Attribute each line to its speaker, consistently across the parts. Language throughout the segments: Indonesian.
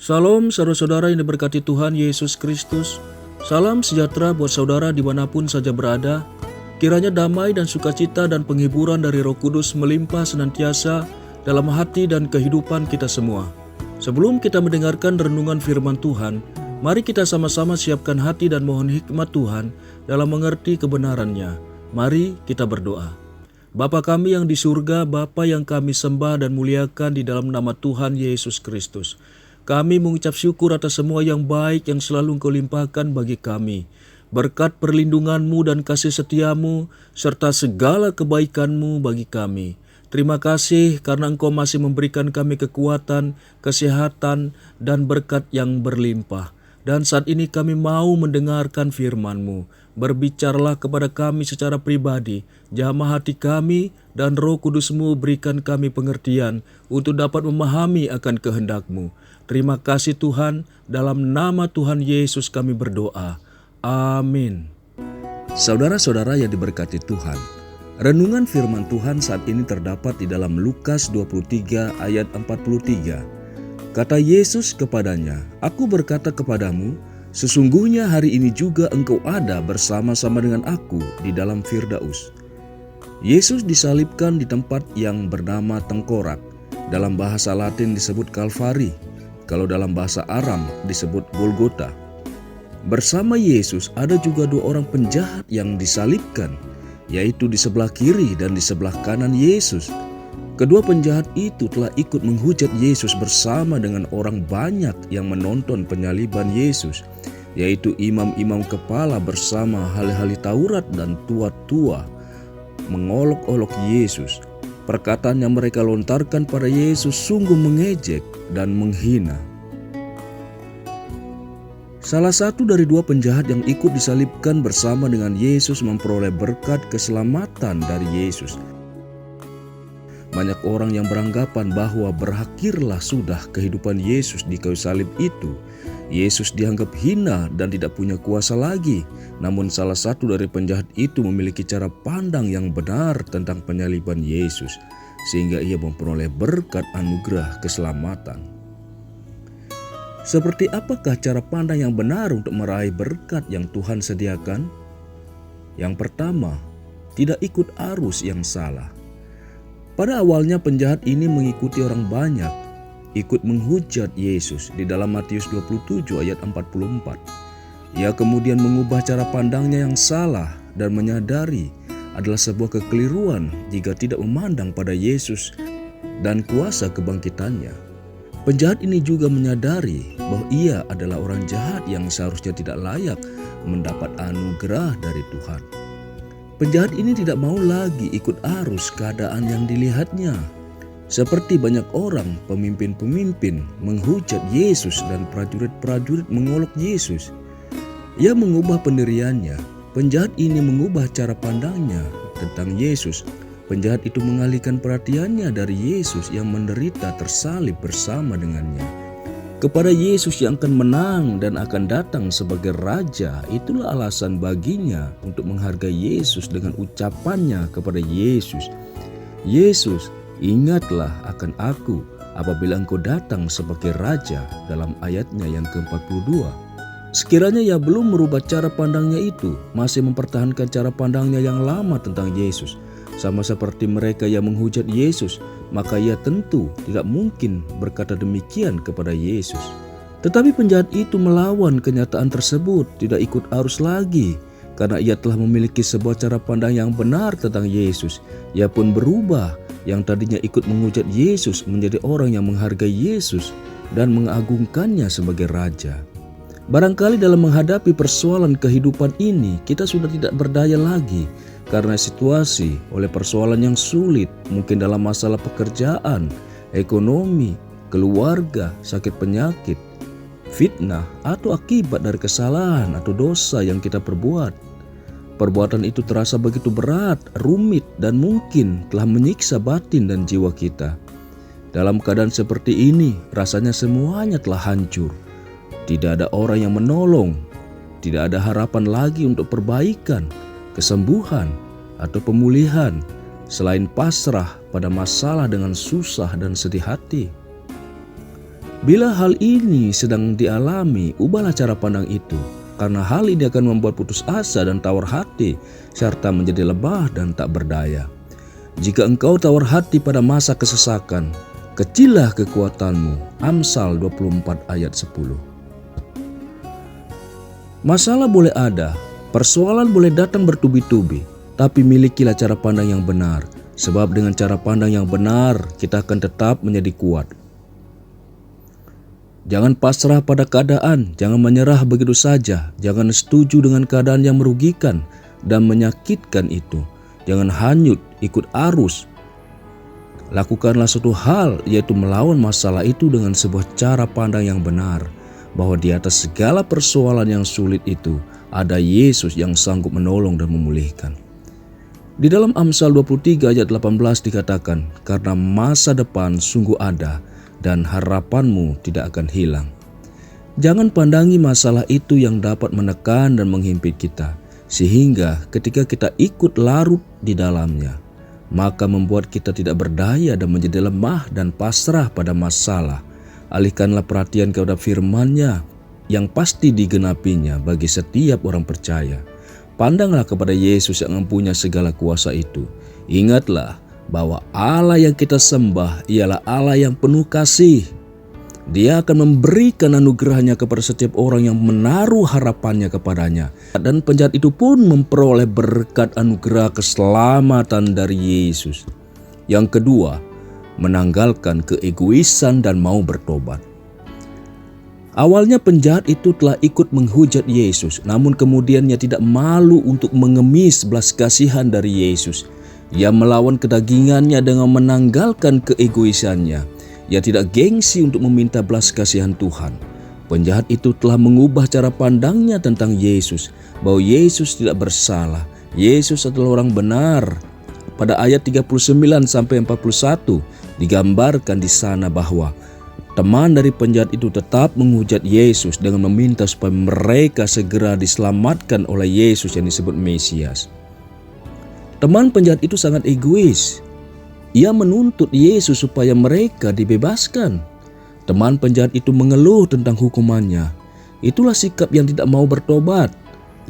Speaker 1: Salam saudara-saudara yang diberkati Tuhan Yesus Kristus. Salam sejahtera buat saudara dimanapun saja berada. Kiranya damai dan sukacita dan penghiburan dari Roh Kudus melimpah senantiasa dalam hati dan kehidupan kita semua. Sebelum kita mendengarkan renungan firman Tuhan, mari kita sama-sama siapkan hati dan mohon hikmat Tuhan dalam mengerti kebenarannya. Mari kita berdoa. Bapa kami yang di surga, Bapa yang kami sembah dan muliakan di dalam nama Tuhan Yesus Kristus. Kami mengucap syukur atas semua yang baik yang selalu Engkau limpahkan bagi kami. Berkat perlindungan-Mu dan kasih setia-Mu, serta segala kebaikan-Mu bagi kami. Terima kasih karena Engkau masih memberikan kami kekuatan, kesehatan, dan berkat yang berlimpah. Dan saat ini kami mau mendengarkan firman-Mu. Berbicaralah kepada kami secara pribadi, jamah hati kami, dan Roh Kudus-Mu berikan kami pengertian untuk dapat memahami akan kehendak-Mu. Terima kasih Tuhan, dalam nama Tuhan Yesus kami berdoa. Amin. Saudara-saudara yang diberkati Tuhan, renungan firman Tuhan saat ini terdapat di dalam Lukas 23 ayat 43. Kata Yesus kepadanya, "Aku berkata kepadamu, sesungguhnya hari ini juga engkau ada bersama-sama dengan aku di dalam Firdaus." Yesus disalibkan di tempat yang bernama Tengkorak. Dalam bahasa Latin disebut Kalvari. Kalau dalam bahasa Aram disebut Golgota. Bersama Yesus ada juga dua orang penjahat yang disalibkan, yaitu di sebelah kiri dan di sebelah kanan Yesus. Kedua penjahat itu telah ikut menghujat Yesus bersama dengan orang banyak yang menonton penyaliban Yesus, yaitu imam-imam kepala bersama ahli-ahli Taurat dan tua-tua, mengolok-olok Yesus. Perkataan yang mereka lontarkan pada Yesus sungguh mengejek dan menghina. Salah satu dari dua penjahat yang ikut disalibkan bersama dengan Yesus memperoleh berkat keselamatan dari Yesus. Banyak orang yang beranggapan bahwa berakhirlah sudah kehidupan Yesus di kayu salib itu. Yesus dianggap hina dan tidak punya kuasa lagi. Namun salah satu dari penjahat itu memiliki cara pandang yang benar tentang penyaliban Yesus, sehingga ia memperoleh berkat anugerah keselamatan. Seperti apakah cara pandang yang benar untuk meraih berkat yang Tuhan sediakan? Yang pertama, tidak ikut arus yang salah. Pada awalnya penjahat ini mengikuti orang banyak, ikut menghujat Yesus di dalam Matius 27 ayat 44. Ia kemudian mengubah cara pandangnya yang salah dan menyadari adalah sebuah kekeliruan jika tidak memandang pada Yesus dan kuasa kebangkitannya. Penjahat ini juga menyadari bahwa ia adalah orang jahat yang seharusnya tidak layak mendapat anugerah dari Tuhan. Penjahat ini tidak mau lagi ikut arus keadaan yang dilihatnya. Seperti banyak orang, pemimpin-pemimpin menghujat Yesus dan prajurit-prajurit mengolok Yesus. Ia mengubah pendiriannya. Penjahat ini mengubah cara pandangnya tentang Yesus. Penjahat itu mengalihkan perhatiannya dari Yesus yang menderita tersalib bersama dengannya kepada Yesus yang akan menang dan akan datang sebagai Raja. Itulah alasan baginya untuk menghargai Yesus dengan ucapannya kepada Yesus, "Yesus, ingatlah akan aku apabila engkau datang sebagai Raja," dalam ayatnya yang ke-42. Sekiranya ia belum merubah cara pandangnya itu, masih mempertahankan cara pandangnya yang lama tentang Yesus, sama seperti mereka yang menghujat Yesus, maka ia tentu tidak mungkin berkata demikian kepada Yesus. Tetapi penjahat itu melawan kenyataan tersebut, tidak ikut arus lagi, karena ia telah memiliki sebuah cara pandang yang benar tentang Yesus. Ia pun berubah, yang tadinya ikut menghujat Yesus menjadi orang yang menghargai Yesus dan mengagungkannya sebagai Raja. Barangkali dalam menghadapi persoalan kehidupan ini, kita sudah tidak berdaya lagi karena situasi, oleh persoalan yang sulit, mungkin dalam masalah pekerjaan, ekonomi, keluarga, sakit penyakit, fitnah, atau akibat dari kesalahan atau dosa yang kita perbuat. Perbuatan itu terasa begitu berat, rumit, dan mungkin telah menyiksa batin dan jiwa kita. Dalam keadaan seperti ini, rasanya semuanya telah hancur. Tidak ada orang yang menolong, tidak ada harapan lagi untuk perbaikan, kesembuhan, atau pemulihan, selain pasrah pada masalah dengan susah dan sedih hati. Bila hal ini sedang dialami, ubahlah cara pandang itu, karena hal ini akan membuat putus asa dan tawar hati, serta menjadi lebah dan tak berdaya. Jika engkau tawar hati pada masa kesesakan, kecillah kekuatanmu. Amsal 24 ayat 10. Masalah boleh ada, persoalan boleh datang bertubi-tubi, tapi milikilah cara pandang yang benar, sebab dengan cara pandang yang benar, kita akan tetap menjadi kuat. Jangan pasrah pada keadaan, jangan menyerah begitu saja, jangan setuju dengan keadaan yang merugikan dan menyakitkan itu. Jangan hanyut ikut arus. Lakukanlah suatu hal, yaitu melawan masalah itu dengan sebuah cara pandang yang benar, bahwa di atas segala persoalan yang sulit itu, ada Yesus yang sanggup menolong dan memulihkan. Di dalam Amsal 23 ayat 18 dikatakan, karena masa depan sungguh ada, dan harapanmu tidak akan hilang. Jangan pandangi masalah itu yang dapat menekan dan menghimpit kita, sehingga ketika kita ikut larut di dalamnya, maka membuat kita tidak berdaya dan menjadi lemah dan pasrah pada masalah. Alihkanlah perhatian kepada firman-Nya yang pasti digenapinya bagi setiap orang percaya. Pandanglah kepada Yesus yang mempunyai segala kuasa itu. Ingatlah bahwa Allah yang kita sembah ialah Allah yang penuh kasih. Dia akan memberikan anugerahnya kepada setiap orang yang menaruh harapannya kepadanya. Dan penjahat itu pun memperoleh berkat anugerah keselamatan dari Yesus. Yang kedua, menanggalkan keegoisan dan mau bertobat. Awalnya penjahat itu telah ikut menghujat Yesus, namun kemudian ia tidak malu untuk mengemis belas kasihan dari Yesus. Ia melawan kedagingannya dengan menanggalkan keegoisannya. Ia tidak gengsi untuk meminta belas kasihan Tuhan. Penjahat itu telah mengubah cara pandangnya tentang Yesus, bahwa Yesus tidak bersalah. Yesus adalah orang benar. Pada ayat 39-41 digambarkan di sana bahwa teman dari penjahat itu tetap menghujat Yesus dengan meminta supaya mereka segera diselamatkan oleh Yesus yang disebut Mesias. Teman penjahat itu sangat egois. Ia menuntut Yesus supaya mereka dibebaskan. Teman penjahat itu mengeluh tentang hukumannya. Itulah sikap yang tidak mau bertobat.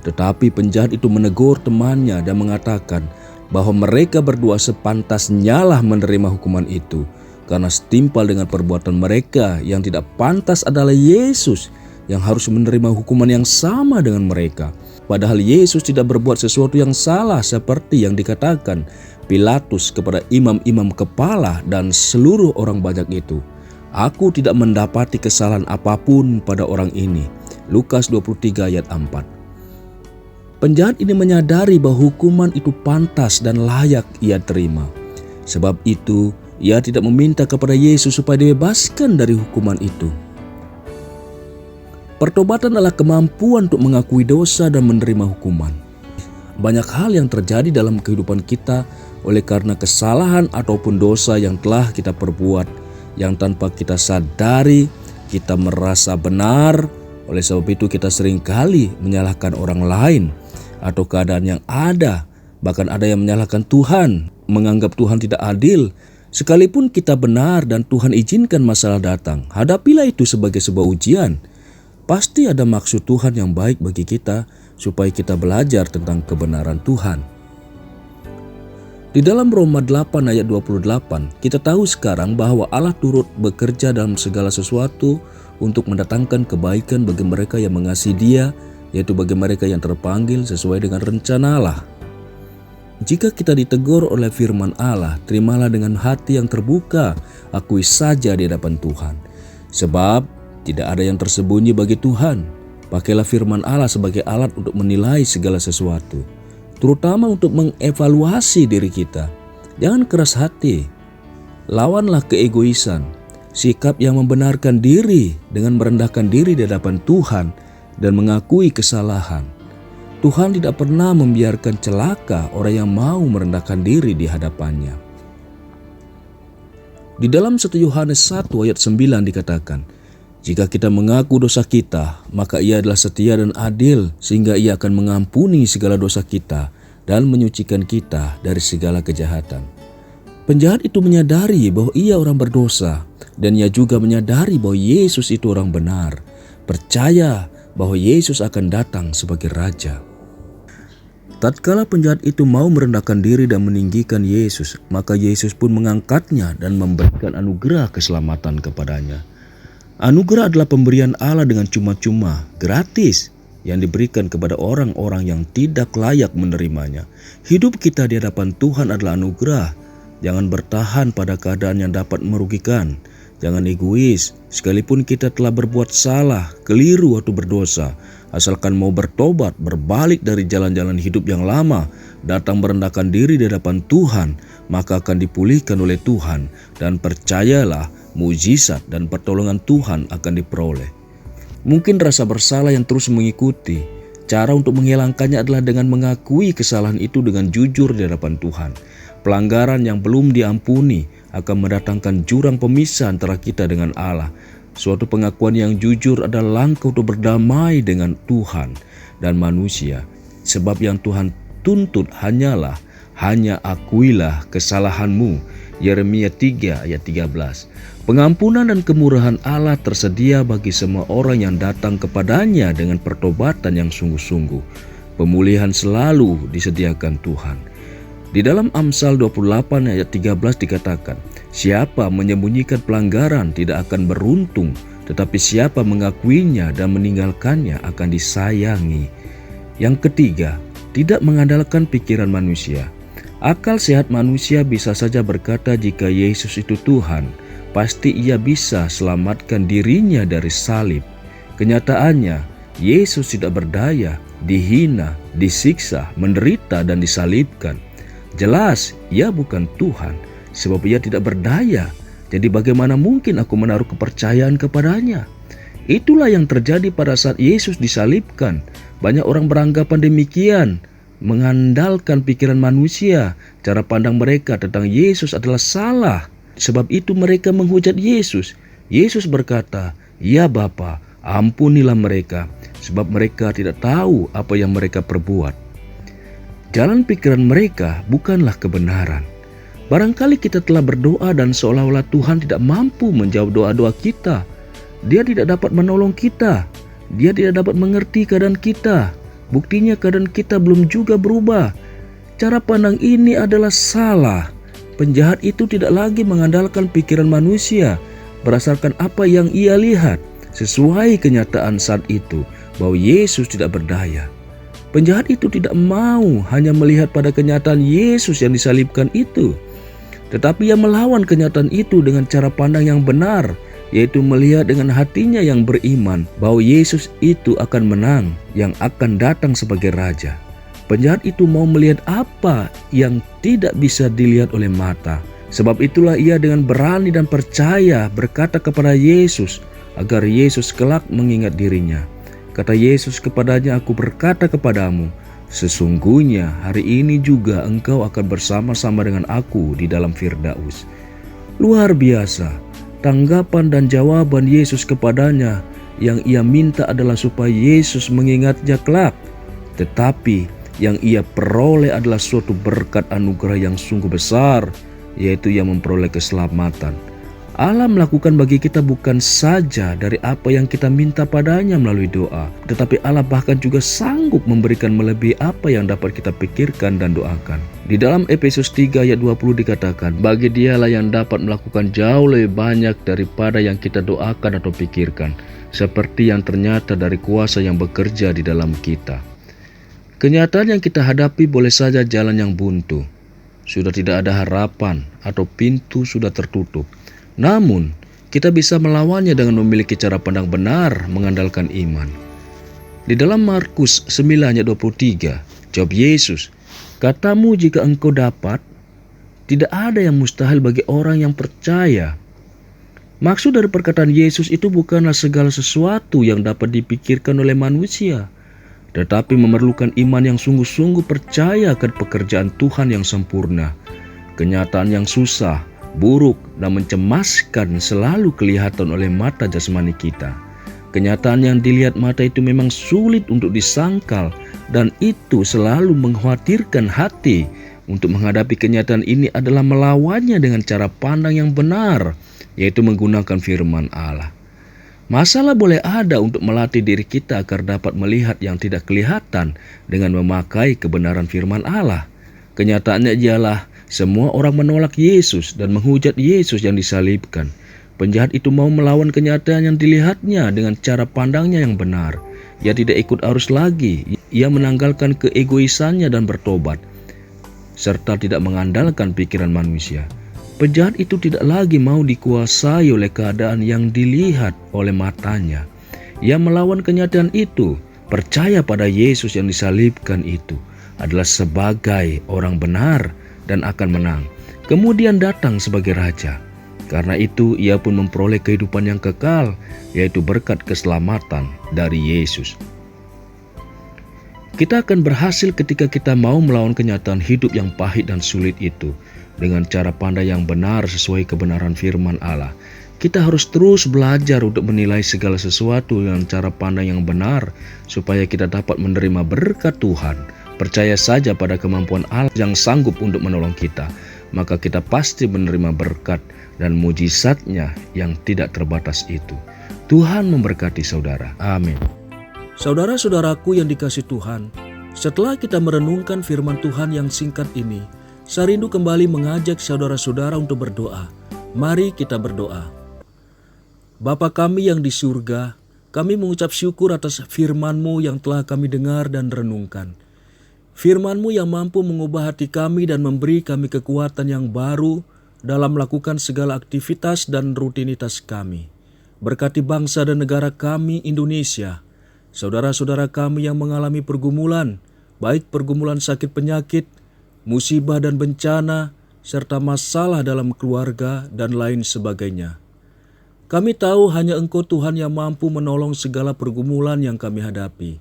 Speaker 1: Tetapi penjahat itu menegur temannya dan mengatakan bahwa mereka berdua sepantasnya lah menerima hukuman itu, karena setimpal dengan perbuatan mereka. Yang tidak pantas adalah Yesus yang harus menerima hukuman yang sama dengan mereka. Padahal Yesus tidak berbuat sesuatu yang salah seperti yang dikatakan Pilatus kepada imam-imam kepala dan seluruh orang banyak itu. Aku tidak mendapati kesalahan apapun pada orang ini. Lukas 23 ayat 4. Penjahat ini menyadari bahwa hukuman itu pantas dan layak ia terima. Sebab itu ia tidak meminta kepada Yesus supaya dibebaskan dari hukuman itu. Pertobatan adalah kemampuan untuk mengakui dosa dan menerima hukuman. Banyak hal yang terjadi dalam kehidupan kita oleh karena kesalahan ataupun dosa yang telah kita perbuat, yang tanpa kita sadari kita merasa benar. Oleh sebab itu kita seringkali menyalahkan orang lain atau keadaan yang ada. Bahkan ada yang menyalahkan Tuhan, menganggap Tuhan tidak adil. Sekalipun kita benar dan Tuhan izinkan masalah datang, hadapilah itu sebagai sebuah ujian. Pasti ada maksud Tuhan yang baik bagi kita supaya kita belajar tentang kebenaran Tuhan. Di dalam Roma 8 ayat 28, kita tahu sekarang bahwa Allah turut bekerja dalam segala sesuatu untuk mendatangkan kebaikan bagi mereka yang mengasihi Dia, yaitu bagi mereka yang terpanggil sesuai dengan rencana Allah. Jika kita ditegur oleh firman Allah, terimalah dengan hati yang terbuka, akui saja di hadapan Tuhan. Sebab tidak ada yang tersembunyi bagi Tuhan. Pakailah firman Allah sebagai alat untuk menilai segala sesuatu, terutama untuk mengevaluasi diri kita. Jangan keras hati. Lawanlah keegoisan, sikap yang membenarkan diri dengan merendahkan diri di hadapan Tuhan dan mengakui kesalahan. Tuhan tidak pernah membiarkan celaka orang yang mau merendahkan diri di hadapannya. Di dalam 1 Yohanes 1 ayat 9 dikatakan, jika kita mengaku dosa kita, maka Ia adalah setia dan adil, sehingga Ia akan mengampuni segala dosa kita dan menyucikan kita dari segala kejahatan. Penjahat itu menyadari bahwa ia orang berdosa, dan ia juga menyadari bahwa Yesus itu orang benar, percaya bahwa Yesus akan datang sebagai Raja. Tatkala penjahat itu mau merendahkan diri dan meninggikan Yesus, maka Yesus pun mengangkatnya dan memberikan anugerah keselamatan kepadanya. Anugerah adalah pemberian Allah dengan cuma-cuma, gratis, yang diberikan kepada orang-orang yang tidak layak menerimanya. Hidup kita di hadapan Tuhan adalah anugerah. Jangan bertahan pada keadaan yang dapat merugikan. Jangan egois, sekalipun kita telah berbuat salah, keliru atau berdosa. Asalkan mau bertobat, berbalik dari jalan-jalan hidup yang lama, datang merendahkan diri di hadapan Tuhan, maka akan dipulihkan oleh Tuhan. Dan percayalah, mujizat dan pertolongan Tuhan akan diperoleh. Mungkin rasa bersalah yang terus mengikuti. Cara untuk menghilangkannya adalah dengan mengakui kesalahan itu dengan jujur di hadapan Tuhan. Pelanggaran yang belum diampuni akan mendatangkan jurang pemisah antara kita dengan Allah. Suatu pengakuan yang jujur adalah langkah untuk berdamai dengan Tuhan dan manusia. Sebab yang Tuhan tuntut hanya akuilah kesalahanmu. Yeremia 3 ayat 13. Pengampunan dan kemurahan Allah tersedia bagi semua orang yang datang kepadanya dengan pertobatan yang sungguh-sungguh. Pemulihan selalu disediakan Tuhan. Di dalam Amsal 28 ayat 13 dikatakan, siapa menyembunyikan pelanggaran tidak akan beruntung, tetapi siapa mengakuinya dan meninggalkannya akan disayangi. Yang ketiga, tidak mengandalkan pikiran manusia. Akal sehat manusia bisa saja berkata jika Yesus itu Tuhan, pasti ia bisa selamatkan dirinya dari salib. Kenyataannya, Yesus tidak berdaya, dihina, disiksa, menderita dan disalibkan. Jelas, ia bukan Tuhan, sebab ia tidak berdaya. Jadi bagaimana mungkin aku menaruh kepercayaan kepadanya? Itulah yang terjadi pada saat Yesus disalibkan. Banyak orang beranggapan demikian, mengandalkan pikiran manusia. Cara pandang mereka tentang Yesus adalah salah. Sebab itu mereka menghujat Yesus. Yesus berkata, "Ya Bapa, ampunilah mereka, sebab mereka tidak tahu apa yang mereka perbuat." Jalan pikiran mereka bukanlah kebenaran. Barangkali kita telah berdoa dan seolah-olah Tuhan tidak mampu menjawab doa-doa kita. Dia tidak dapat menolong kita. Dia tidak dapat mengerti keadaan kita. Buktinya keadaan kita belum juga berubah. Cara pandang ini adalah salah. Penjahat itu tidak lagi mengandalkan pikiran manusia berdasarkan apa yang ia lihat sesuai kenyataan saat itu bahwa Yesus tidak berdaya. Penjahat itu tidak mau hanya melihat pada kenyataan Yesus yang disalibkan itu, tetapi ia melawan kenyataan itu dengan cara pandang yang benar, yaitu melihat dengan hatinya yang beriman bahwa Yesus itu akan menang, yang akan datang sebagai Raja. Penjahat itu mau melihat apa yang tidak bisa dilihat oleh mata. Sebab itulah ia dengan berani dan percaya berkata kepada Yesus agar Yesus kelak mengingat dirinya. Kata Yesus kepadanya, "Aku berkata kepadamu, sesungguhnya hari ini juga engkau akan bersama-sama dengan aku di dalam Firdaus." Luar biasa, tanggapan dan jawaban Yesus kepadanya. Yang ia minta adalah supaya Yesus mengingatnya kelak. Tetapi yang ia peroleh adalah suatu berkat anugerah yang sungguh besar, yaitu yang memperoleh keselamatan. Allah melakukan bagi kita bukan saja dari apa yang kita minta padanya melalui doa, tetapi Allah bahkan juga sanggup memberikan melebihi apa yang dapat kita pikirkan dan doakan. Di dalam Efesus 3 ayat 20 dikatakan, "Bagi Dialah yang dapat melakukan jauh lebih banyak daripada yang kita doakan atau pikirkan, seperti yang ternyata dari kuasa yang bekerja di dalam kita." Kenyataan yang kita hadapi boleh saja jalan yang buntu. Sudah tidak ada harapan atau pintu sudah tertutup. Namun, kita bisa melawannya dengan memiliki cara pandang benar mengandalkan iman. Di dalam Markus 9 ayat 23, jawab Yesus, "Katamu jika engkau dapat, tidak ada yang mustahil bagi orang yang percaya." Maksud dari perkataan Yesus itu bukanlah segala sesuatu yang dapat dipikirkan oleh manusia, tetapi memerlukan iman yang sungguh-sungguh percaya akan pekerjaan Tuhan yang sempurna. Kenyataan yang susah, buruk, dan mencemaskan selalu kelihatan oleh mata jasmani kita. Kenyataan yang dilihat mata itu memang sulit untuk disangkal, dan itu selalu mengkhawatirkan hati. untuk menghadapi kenyataan ini adalah melawannya dengan cara pandang yang benar, yaitu menggunakan firman Allah. Masalah boleh ada untuk melatih diri kita agar dapat melihat yang tidak kelihatan dengan memakai kebenaran firman Allah. Kenyataannya ialah semua orang menolak Yesus dan menghujat Yesus yang disalibkan. Penjahat itu mau melawan kenyataan yang dilihatnya dengan cara pandangnya yang benar. Ia tidak ikut arus lagi. Ia menanggalkan keegoisannya dan bertobat, serta tidak mengandalkan pikiran manusia. Penjahat itu tidak lagi mau dikuasai oleh keadaan yang dilihat oleh matanya. Ia melawan kenyataan itu, percaya pada Yesus yang disalibkan itu adalah sebagai orang benar dan akan menang. Kemudian datang sebagai raja. Karena itu ia pun memperoleh kehidupan yang kekal, yaitu berkat keselamatan dari Yesus. Kita akan berhasil ketika kita mau melawan kenyataan hidup yang pahit dan sulit itu dengan cara pandang yang benar sesuai kebenaran firman Allah. Kita harus terus belajar untuk menilai segala sesuatu dengan cara pandang yang benar supaya kita dapat menerima berkat Tuhan. Percaya saja pada kemampuan Allah yang sanggup untuk menolong kita, maka kita pasti menerima berkat dan mujizat-Nya yang tidak terbatas itu. Tuhan memberkati saudara. Amin. Saudara-saudaraku yang dikasihi Tuhan, setelah kita merenungkan firman Tuhan yang singkat ini, saya rindu kembali mengajak saudara-saudara untuk berdoa. Mari kita berdoa. Bapa kami yang di surga, kami mengucap syukur atas firman-Mu yang telah kami dengar dan renungkan. Firman-Mu yang mampu mengubah hati kami dan memberi kami kekuatan yang baru dalam melakukan segala aktivitas dan rutinitas kami. Berkati bangsa dan negara kami Indonesia, saudara-saudara kami yang mengalami pergumulan, baik pergumulan sakit penyakit, musibah dan bencana, serta masalah dalam keluarga dan lain sebagainya. Kami tahu hanya Engkau Tuhan yang mampu menolong segala pergumulan yang kami hadapi.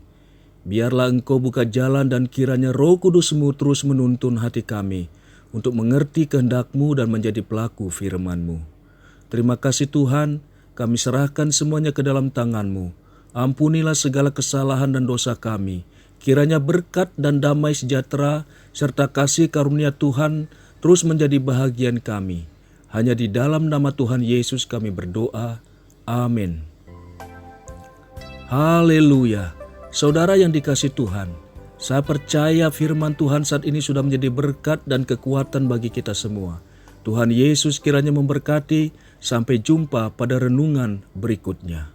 Speaker 1: Biarlah Engkau buka jalan dan kiranya Roh Kudus-Mu terus menuntun hati kami untuk mengerti kehendak-Mu dan menjadi pelaku firman-Mu. Terima kasih Tuhan, kami serahkan semuanya ke dalam tangan-Mu. Ampunilah segala kesalahan dan dosa kami. Kiranya berkat dan damai sejahtera serta kasih karunia Tuhan terus menjadi bahagian kami. Hanya di dalam nama Tuhan Yesus kami berdoa. Amin. Haleluya. Saudara yang dikasihi Tuhan, saya percaya firman Tuhan saat ini sudah menjadi berkat dan kekuatan bagi kita semua. Tuhan Yesus kiranya memberkati. Sampai jumpa pada renungan berikutnya.